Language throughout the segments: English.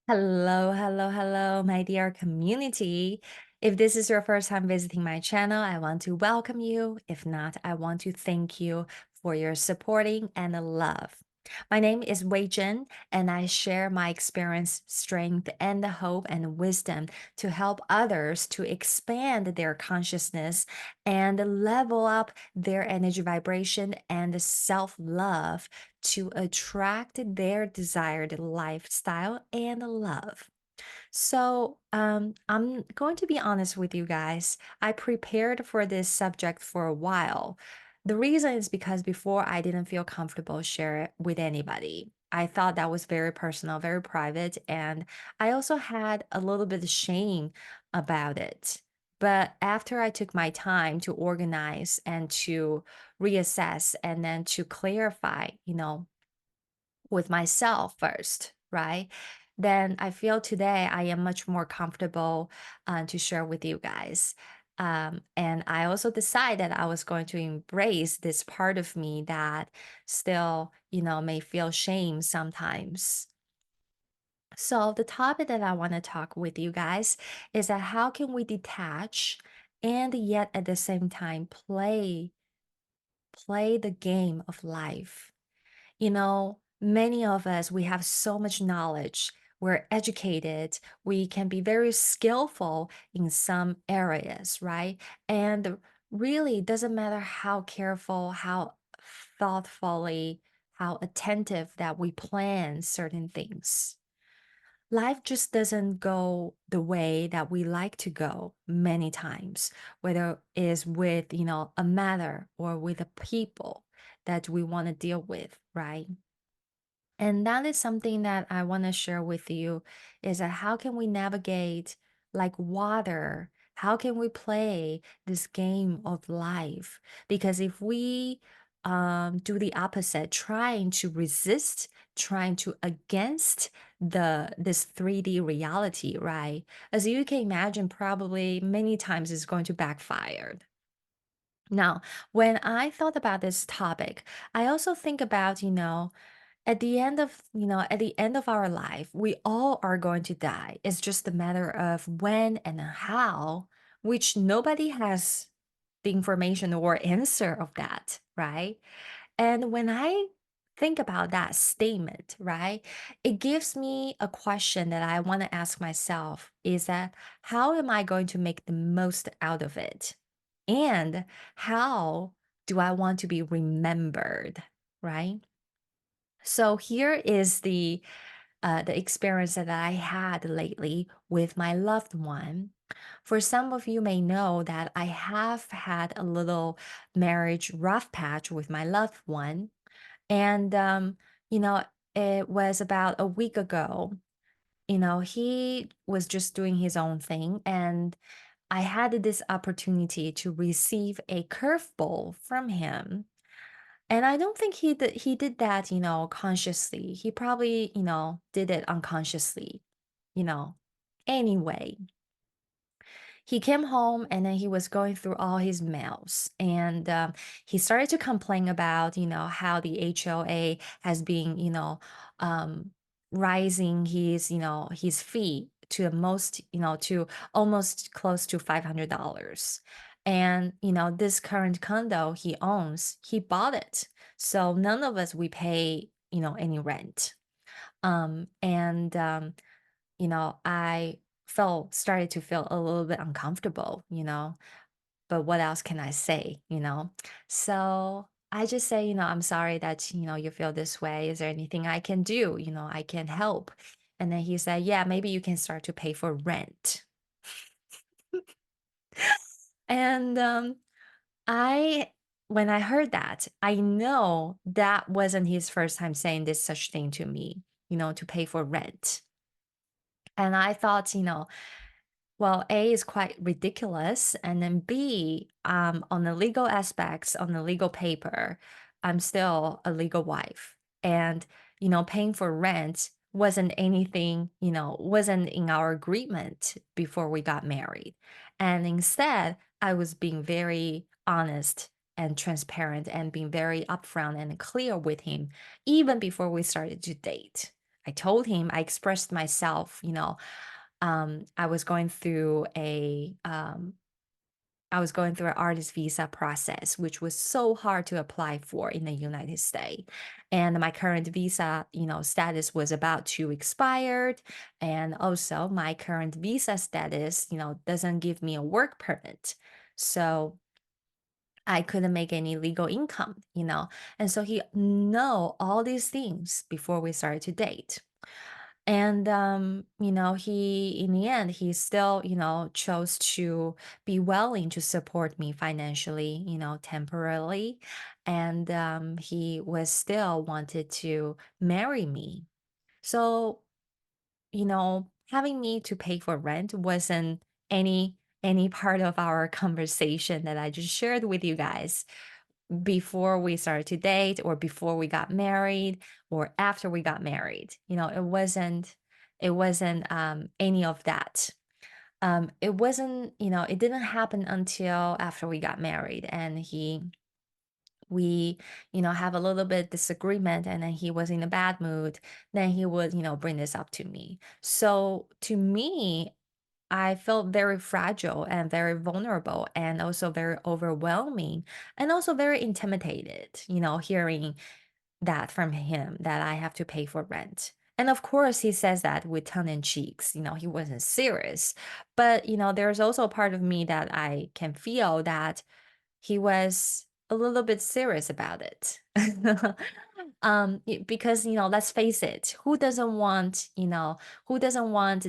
Hello, hello, hello, my dear community. If this is your first time visiting my channel, I want to welcome you. If not, I want to thank you for your supporting and love. My name is Wei-Jen, and I share my experience, strength, and the hope and wisdom to help others to expand their consciousness and level up their energy vibration and self-love to attract their desired lifestyle and love. So, I'm going to be honest with you guys. I prepared for this subject for a while. The reason is because before I didn't feel comfortable share it with anybody. I thought that was very personal, very private, and I also had a little bit of shame about it. But after I took my time to organize and to reassess and then to clarify, with myself first, right? Then I feel today I am much more comfortable to share with you guys. And I also decided I was going to embrace this part of me that still, may feel shame sometimes. So the topic that I want to talk with you guys is that how can we detach and yet at the same time play the game of life? Many of us, we have so much knowledge. We're educated. We can be very skillful in some areas, right? And really, it doesn't matter how careful, how thoughtfully, how attentive that we plan certain things. Life just doesn't go the way that we like to go many times, whether it's with, a matter or with a people that we want to deal with, right? And that is something that I want to share with you is that how can we navigate like water? How can we play this game of life? Because if we do the opposite, trying to resist, trying to against this 3D reality, right? As you can imagine, probably many times it's going to backfire. Now, when I thought about this topic, I also think about, at the end of our life, we all are going to die. It's just a matter of when and how, which nobody has the information or answer of that, right? And when I think about that statement, right, it gives me a question that I want to ask myself is that how am I going to make the most out of it? And how do I want to be remembered, right? So here is the experience that I had lately with my loved one. For some of you may know that I have had a little marriage rough patch with my loved one, and you know, it was about a week ago. He was just doing his own thing, and I had this opportunity to receive a curveball from him, and I don't think he did that, consciously. He probably, did it unconsciously, you know. Anyway, he came home and then he was going through all his mails and he started to complain about, how the HOA has been, um, rising his fee to the most, to almost close to $500. And, this current condo he owns, he bought it. So none of us, we pay, any rent. And I started to feel a little bit uncomfortable, but what else can I say? So I just say, I'm sorry that, you feel this way. Is there anything I can do? I can help. And then he said, yeah, maybe you can start to pay for rent. And I, when I heard that, I know that wasn't his first time saying this such thing to me, to pay for rent. And I thought, well, A is quite ridiculous, and then B, on the legal aspects, on the legal paper, I'm still a legal wife. And, paying for rent wasn't anything, wasn't in our agreement before we got married. And instead, I was being very honest and transparent and being very upfront and clear with him, even before we started to date. I told him, I expressed myself, I was going through I was going through an artist visa process, which was so hard to apply for in the United States. And my current visa, status was about to expired. And also my current visa status, doesn't give me a work permit. So I couldn't make any legal income. And so he know all these things before we started to date. And he in the end he still, chose to be willing to support me financially, temporarily. And he was still wanted to marry me. So, having me to pay for rent wasn't any part of our conversation that I just shared with you guys before we started to date or before we got married or after we got married. It wasn't any of that. It wasn't, it didn't happen until after we got married, and we, have a little bit disagreement, and then he was in a bad mood. Then he would, bring this up to me. So to me, I felt very fragile and very vulnerable and also very overwhelming and also very intimidated, hearing that from him that I have to pay for rent. And of course, he says that with tongue in cheeks, he wasn't serious. But, there's also a part of me that I can feel that he was a little bit serious about it. Because, let's face it, who doesn't want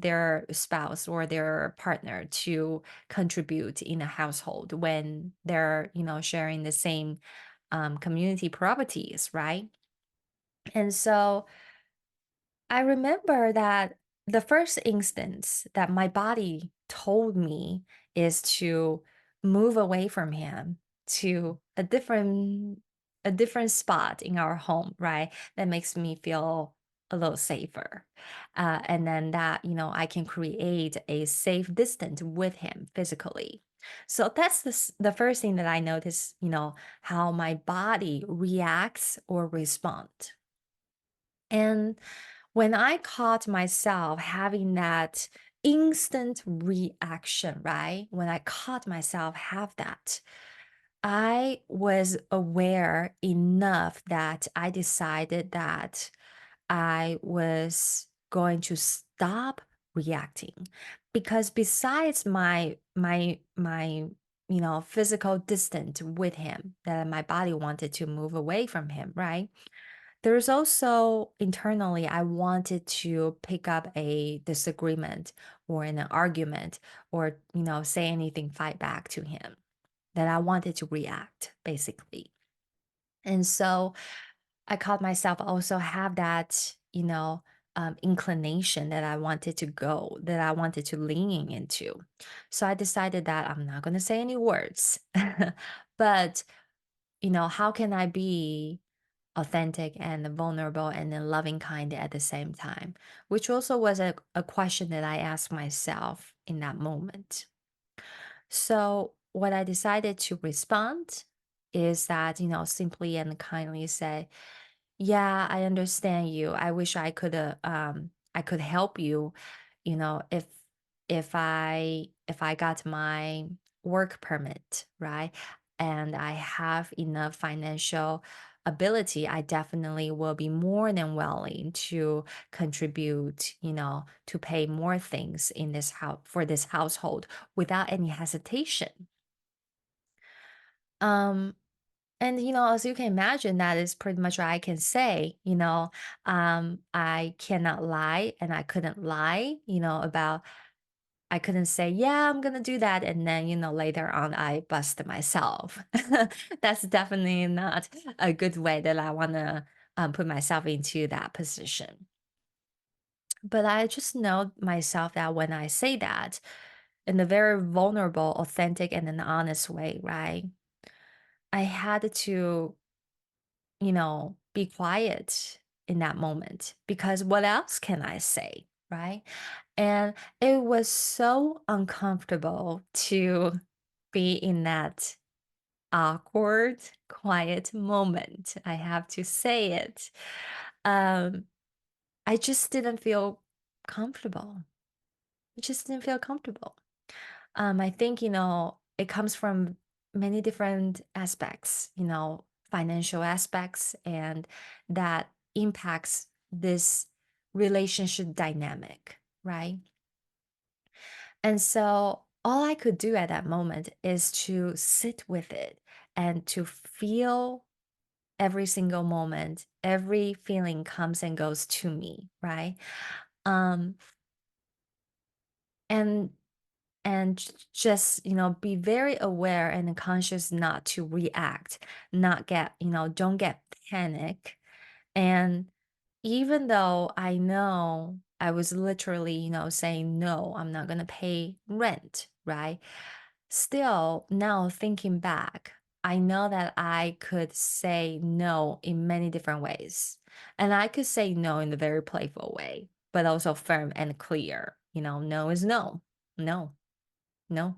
their spouse or their partner to contribute in a household when they're, sharing the same community properties, right? And so I remember that the first instance that my body told me is to move away from him to a different spot in our home, right? That makes me feel a little safer. And then that, I can create a safe distance with him physically. So that's the first thing that I notice, how my body reacts or respond. And when I caught myself having that instant reaction, right? When I caught myself have that, I was aware enough that I decided that I was going to stop reacting, because besides my physical distance with him, that my body wanted to move away from him, right? There's also internally, I wanted to pick up a disagreement or an argument or, say anything, fight back to him, that I wanted to react, basically. And so I caught myself also have that, inclination that I wanted to go, that I wanted to lean into. So I decided that I'm not going to say any words, but, how can I be authentic and vulnerable and then loving kind at the same time, which also was a question that I asked myself in that moment. So what I decided to respond is that, simply and kindly say, yeah, I understand you. I wish I could help you, if if I got my work permit, right? And I have enough financial ability, I definitely will be more than willing to contribute, to pay more things in this house for this household without any hesitation. Um and as you can imagine, that is pretty much what I can say. I cannot lie, and I couldn't lie, about I couldn't say, yeah, I'm gonna do that, and then, later on I bust myself. That's definitely not a good way that I wanna put myself into that position. But I just know myself that when I say that in a very vulnerable, authentic, and an honest way, right? I had to be quiet in that moment, because what else can I say? Right. And it was so uncomfortable to be in that awkward, quiet moment. I have to say it. Um, I just didn't feel comfortable. I just didn't feel comfortable. I think, it comes from many different aspects, financial aspects, and that impacts this relationship dynamic, right? And so all I could do at that moment is to sit with it and to feel every single moment. Every feeling comes and goes to me, right? Um, and just be very aware and conscious not to react, not get don't get panic. And even though I know I was literally saying no, I'm not going to pay rent, right? Still, now thinking back, I know that I could say no in many different ways. And I could say no in a very playful way, but also firm and clear. No is no. No, no,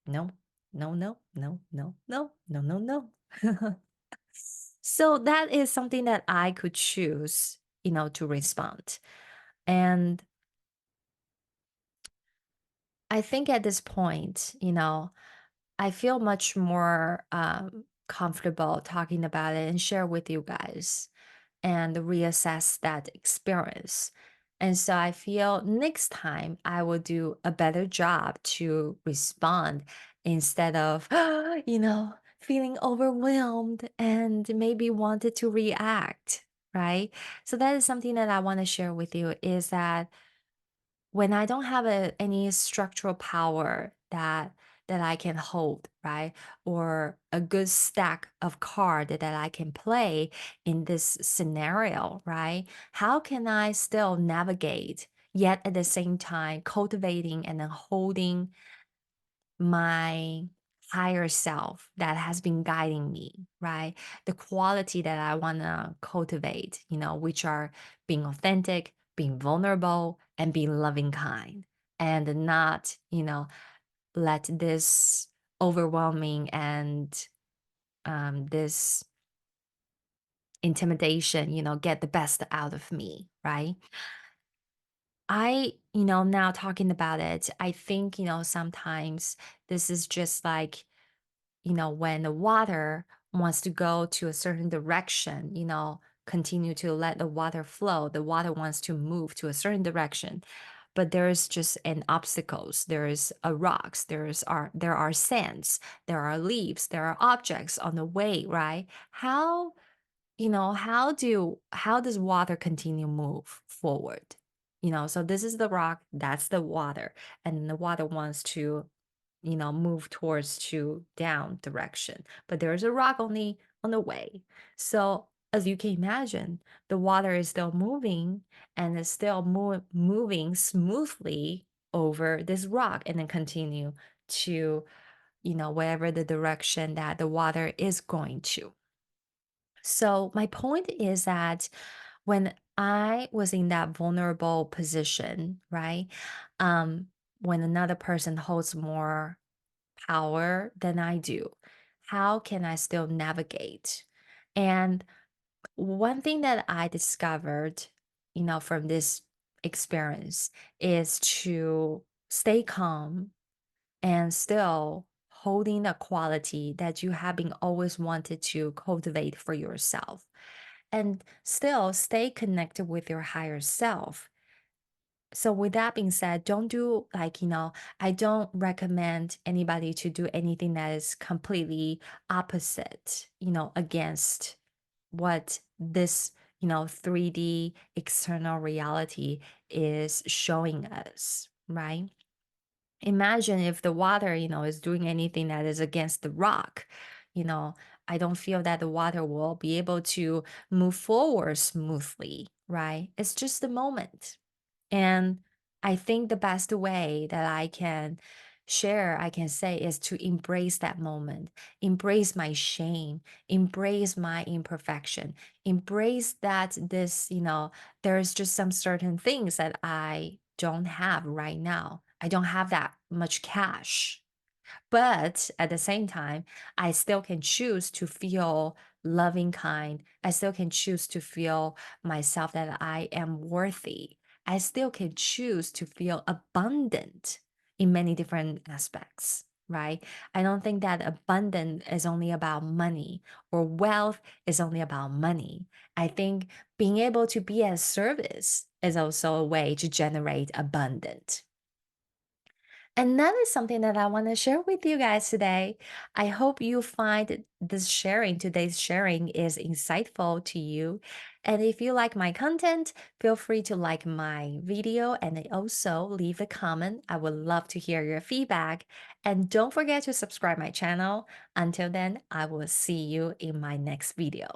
no, no, no, no, no, no, no, no, no. So that is something that I could choose, to respond. And I think at this point, I feel much more comfortable talking about it and share with you guys and reassess that experience. And so I feel next time I will do a better job to respond instead of, feeling overwhelmed and maybe wanted to react, right? So that is something that I want to share with you is that when I don't have any structural power that I can hold, right? Or a good stack of card that I can play in this scenario, right? How can I still navigate, yet at the same time cultivating and then holding my higher self that has been guiding me, right? The quality that I want to cultivate, which are being authentic, being vulnerable, and being loving kind, and not, let this overwhelming and this intimidation, get the best out of me, right? Now talking about it, I think, sometimes this is just like when the water wants to go to a certain direction, continue to let the water flow. The water wants to move to a certain direction, but there's just an obstacles. There's a rocks. There are sands. There are leaves. There are objects on the way, right? How does water continue move forward? So this is the rock, that's the water, and the water wants to move towards to down direction. But there's a rock on the way. So as you can imagine, the water is still moving and is still moving smoothly over this rock and then continue to, wherever the direction that the water is going to. So my point is that when I was in that vulnerable position, right? When another person holds more power than I do, how can I still navigate? And one thing that I discovered, from this experience is to stay calm and still holding the quality that you have been always wanted to cultivate for yourself and still stay connected with your higher self. So with that being said, don't do like, I don't recommend anybody to do anything that is completely opposite, against what this, 3D external reality is showing us, right? Imagine if the water, is doing anything that is against the rock, you know, I don't feel that the water will be able to move forward smoothly, right? It's just the moment. And I think the best way that I can say is to embrace that moment, embrace my shame, embrace my imperfection, embrace that there's just some certain things that I don't have right now. I don't have that much cash. But at the same time, I still can choose to feel loving, kind. I still can choose to feel myself that I am worthy. I still can choose to feel abundant in many different aspects, right? I don't think that abundant is only about money or wealth is only about money. I think being able to be at service is also a way to generate abundance. And that is something that I want to share with you guys today. I hope you find today's sharing is insightful to you. And if you like my content, feel free to like my video and also leave a comment. I would love to hear your feedback. And don't forget to subscribe my channel. Until then, I will see you in my next video.